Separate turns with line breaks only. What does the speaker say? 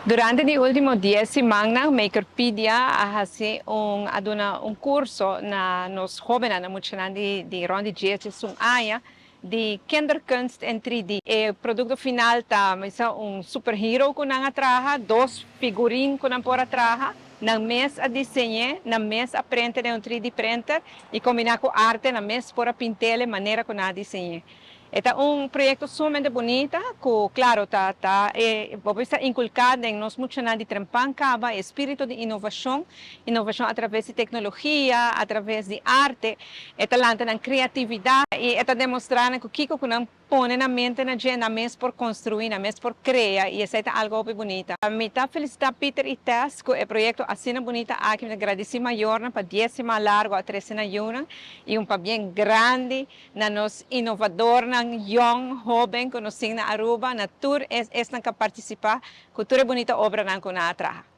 Durante the último 10 semanas, Makerpedia hace un curso na nos jóvenes na muitos de ronde de sung aya de kinderkunst en 3D. O produto final tá superhero que nang traha, dos figurin que nang pora traha, na mes a desenhar, na mes aprende de 3D printer e combinar com arte na mes pora pintele maneira que na desenhar. É projeto sumamente bonito, que, claro, está inculcado em nós muitos de Trampancaba, espírito de inovação, inovação através de tecnologia, através de arte, está lançando criatividade e está demonstrando que o que não põe na mente na gente, na mês por construir, na mês por criar, e isso é algo muito bonito. A mim está felicitar Peter e Tess, que o projeto assim bonito, aqui me agradeci maior, para 10 mais largo, a 13 na Yuna, e para bem grande, na nos inovador, ng young, joven, conhecendo na Aruba, na tour, é na que participar, cultura bonita obra na que na atraha.